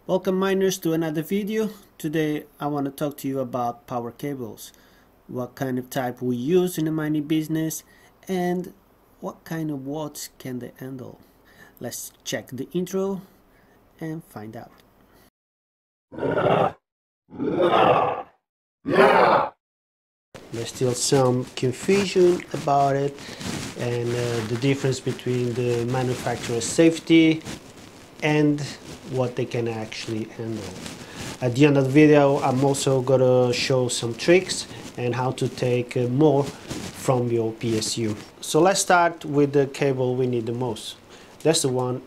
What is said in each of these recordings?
Welcome miners to another video. Today I want to talk to you about power cables, what kind of type we use in the mining business and what kind of watts can they handle. Let's check the intro and find out. There's still some confusion about it and the difference between the manufacturer's safety and what they can actually handle. At the end of the video I'm also gonna show some tricks and how to take more from your PSU. So let's start with the cable we need the most. That's the one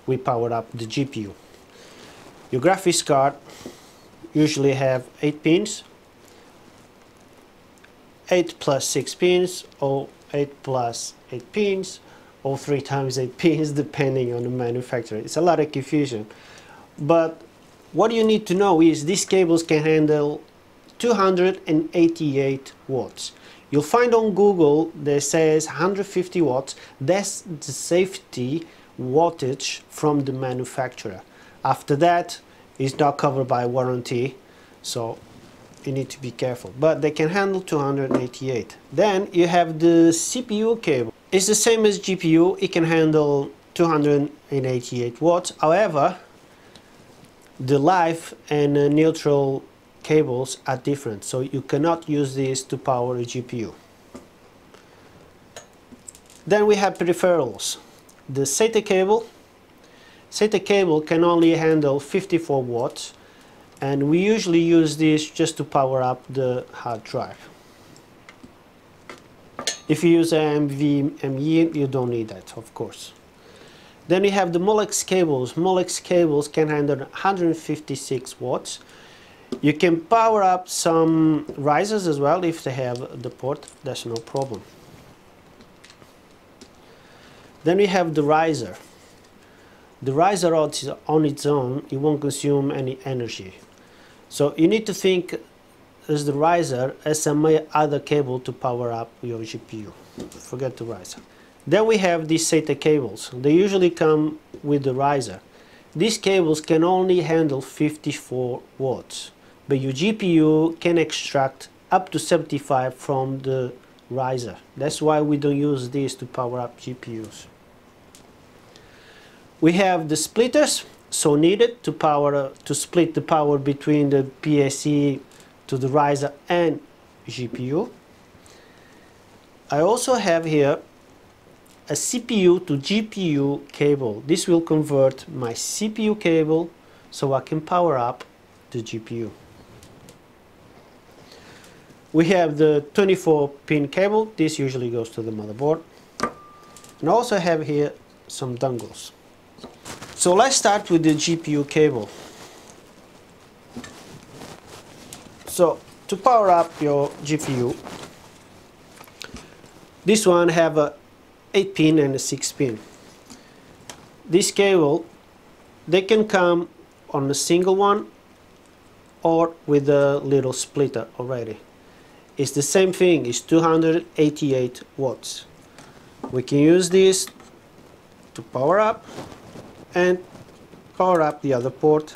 we powered up the GPU. Your graphics card usually have 8 pins, 8 plus 6 pins, or 8 plus 8 pins, or 3 times 8 pins, depending on the manufacturer. It's a lot of confusion. But what you need to know is these cables can handle 288 watts. You'll find on Google that says 150 watts. That's the safety wattage from the manufacturer. After that, it's not covered by warranty, so you need to be careful. But they can handle 288. Then you have the CPU cable. It's the same as GPU. It can handle 288 watts. However, the live and neutral cables are different, so you cannot use this to power a GPU. Then we have peripherals. The SATA cable. SATA cable can only handle 54 watts, and we usually use this just to power up the hard drive. If you use an NVMe, you don't need that, of course. Then we have the Molex cables. Molex cables can handle 156 watts. You can power up some risers as well if they have the port, that's no problem. Then we have the riser. The riser on its own, it won't consume any energy. So you need to think as the riser as some other cable to power up your GPU. Forget the riser. Then we have these SATA cables. They usually come with the riser. These cables can only handle 54 watts, but your GPU can extract up to 75 from the riser. That's why we don't use these to power up GPUs. We have the splitters, so needed to split the power between the PSE to the riser and GPU. I also have here a CPU to GPU cable. This will convert my CPU cable so I can power up the GPU. We have the 24 pin cable. This usually goes to the motherboard. And I also have here some dongles. So let's start with the GPU cable. So to power up your GPU, this one have a 8 pin and a 6 pin. This cable, they can come on a single one or with a little splitter already. It's the same thing, it's 288 watts. We can use this to power up and power up the other port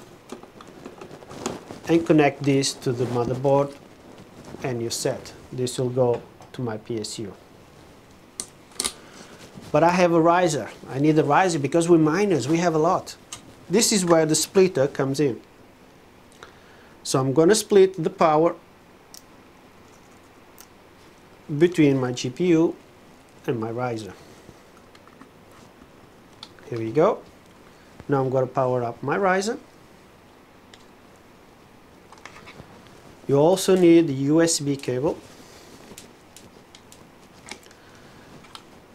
and connect this to the motherboard and you're set. This will go to my PSU. But I have a riser. I need a riser because we're miners, we have a lot. This is where the splitter comes in. So I'm going to split the power between my GPU and my riser. Here we go. Now I'm going to power up my riser. You also need the USB cable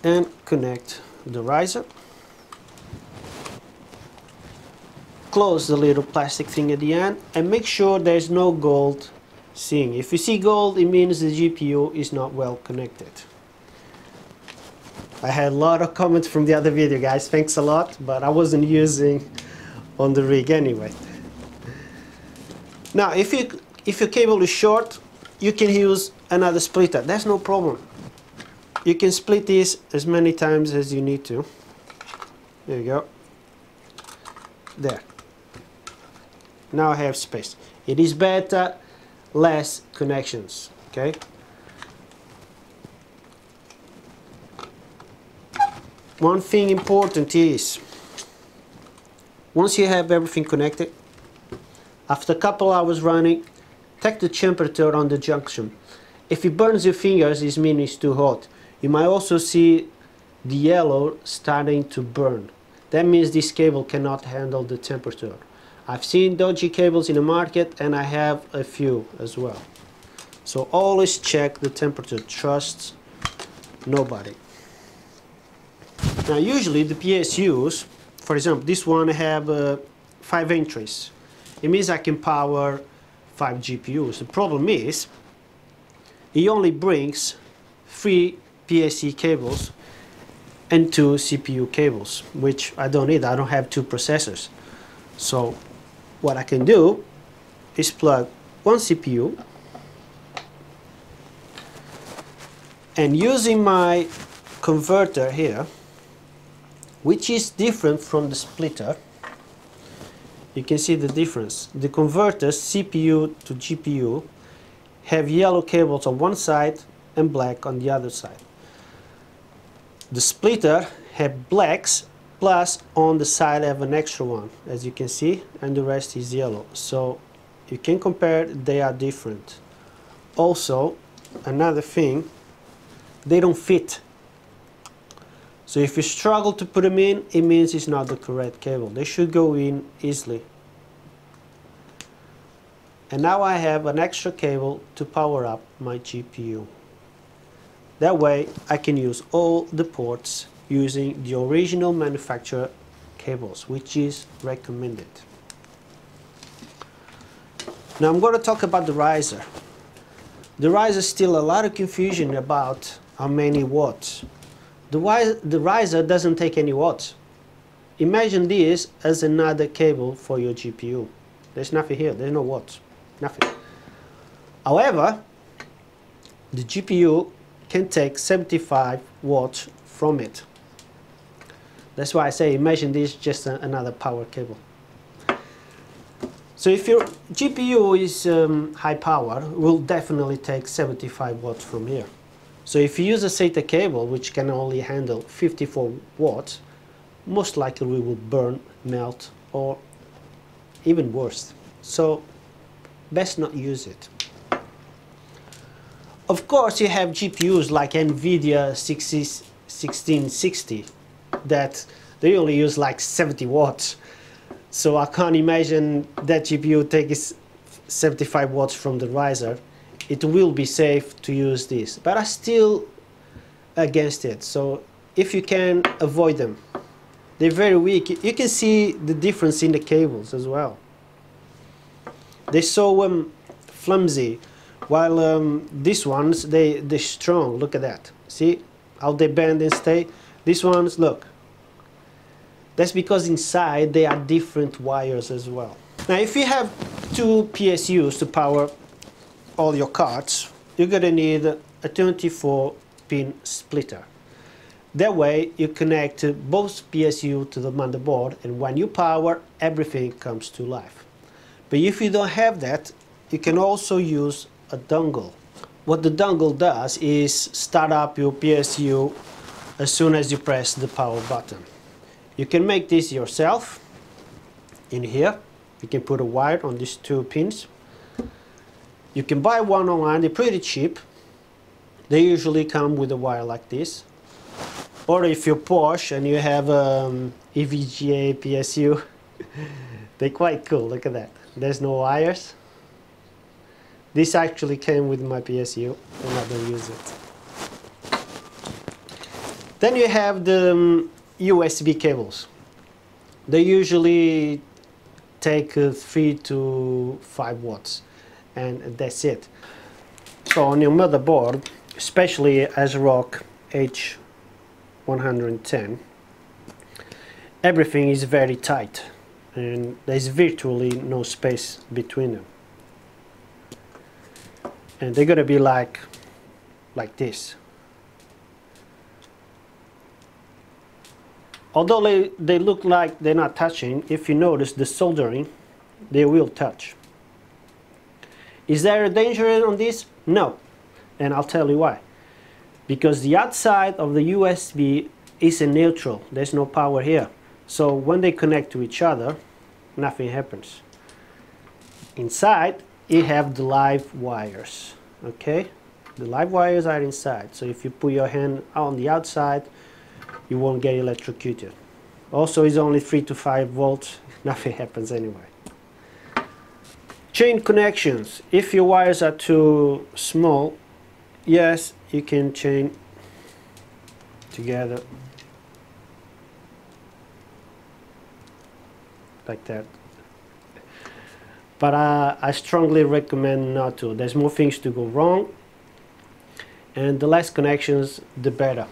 and connect the riser. Close the little plastic thing at the end and make sure there's no gold seeing. If you see gold, it means the GPU is not well connected. I had a lot of comments from the other video, guys, thanks a lot, but I wasn't using on the rig anyway. Now if your cable is short, you can use another splitter, that's no problem. You can split this as many times as you need to. There you go. There. Now I have space. It is better, less connections, okay? One thing important is, once you have everything connected, after a couple hours running, check the temperature on the junction. If it burns your fingers, it means it's too hot. You might also see the yellow starting to burn. That means this cable cannot handle the temperature. I've seen dodgy cables in the market, and I have a few as well. So always check the temperature. Trust nobody. Now usually the PSUs, for example, this one have 5 entries. It means I can power 5 GPUs. The problem is, it only brings 3 PSE cables and 2 CPU cables, which I don't need. I don't have 2 processors. So what I can do is plug one CPU, and using my converter here, which is different from the splitter, you can see the difference. The converters, CPU to GPU, have yellow cables on one side and black on the other side. The splitter have blacks, plus on the side I have an extra one, as you can see, and the rest is yellow. So you can compare, they are different. Also, another thing, they don't fit. So if you struggle to put them in, it means it's not the correct cable. They should go in easily. And now I have an extra cable to power up my GPU. That way I can use all the ports using the original manufacturer cables, which is recommended. Now I'm going to talk about the riser. The riser is still a lot of confusion about how many watts. The riser doesn't take any watts. Imagine this as another cable for your GPU. There's nothing here, there's no watts, nothing. However, the GPU can take 75 watts from it. That's why I say imagine this just another power cable. So if your GPU is high power, it will definitely take 75 watts from here. So if you use a SATA cable which can only handle 54 watts, most likely we will burn, melt, or even worse. So best not use it. Of course you have GPUs like NVIDIA 1660 that they only use like 70 watts. So I can't imagine that GPU takes 75 watts from the riser. It will be safe to use this, but I'm still against it. So if you can, avoid them. They're very weak. You can see the difference in the cables as well. They're so flimsy, while these ones, they're strong. Look at that. See how they bend and stay? These ones, look. That's because inside they are different wires as well. Now if you have 2 PSUs to power all your cards, you're gonna need a 24-pin splitter. That way you connect both PSU to the motherboard, and when you power, everything comes to life. But if you don't have that, you can also use a dongle. What the dongle does is start up your PSU as soon as you press the power button. You can make this yourself in here. You can put a wire on these 2 pins. You can buy one online, they're pretty cheap. They usually come with a wire like this. Or if you're posh and you have EVGA PSU, they're quite cool, look at that. There's no wires. This actually came with my PSU and I don't use it. Then you have the USB cables. They usually take 3 to 5 watts. And that's it. So on your motherboard, especially ASRock H110, everything is very tight and there's virtually no space between them. And they're gonna be like this. Although they look like they're not touching, if you notice the soldering, they will touch. Is there a danger on this? No, and I'll tell you why. Because the outside of the USB is a neutral, there's no power here. So when they connect to each other, nothing happens. Inside, you have the live wires, okay? The live wires are inside, so if you put your hand on the outside, you won't get electrocuted. Also, it's only 3 to 5 volts, nothing happens anyway. Chain connections. If your wires are too small, yes, you can chain together like that. But I strongly recommend not to. There's more things to go wrong, and the less connections, the better.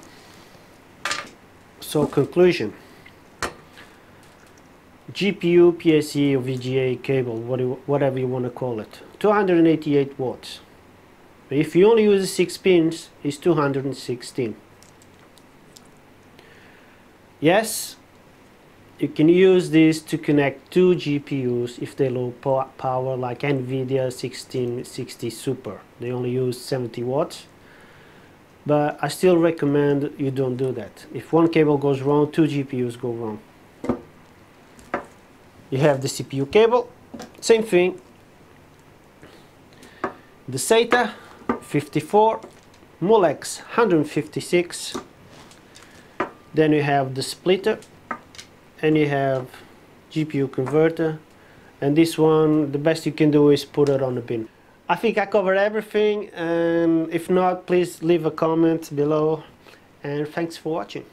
So conclusion. GPU, PSE or VGA cable, whatever you want to call it, 288 watts. But if you only use 6 pins, it's 216. Yes, you can use this to connect 2 GPUs if they low power, like NVIDIA 1660 Super. They only use 70 watts. But I still recommend you don't do that. If one cable goes wrong, 2 GPUs go wrong. You have the CPU cable, same thing. The SATA 54, Molex 156. Then you have the splitter, and you have GPU converter, and this one, the best you can do is put it on the bin. I think I covered everything, and if not, please leave a comment below, and thanks for watching.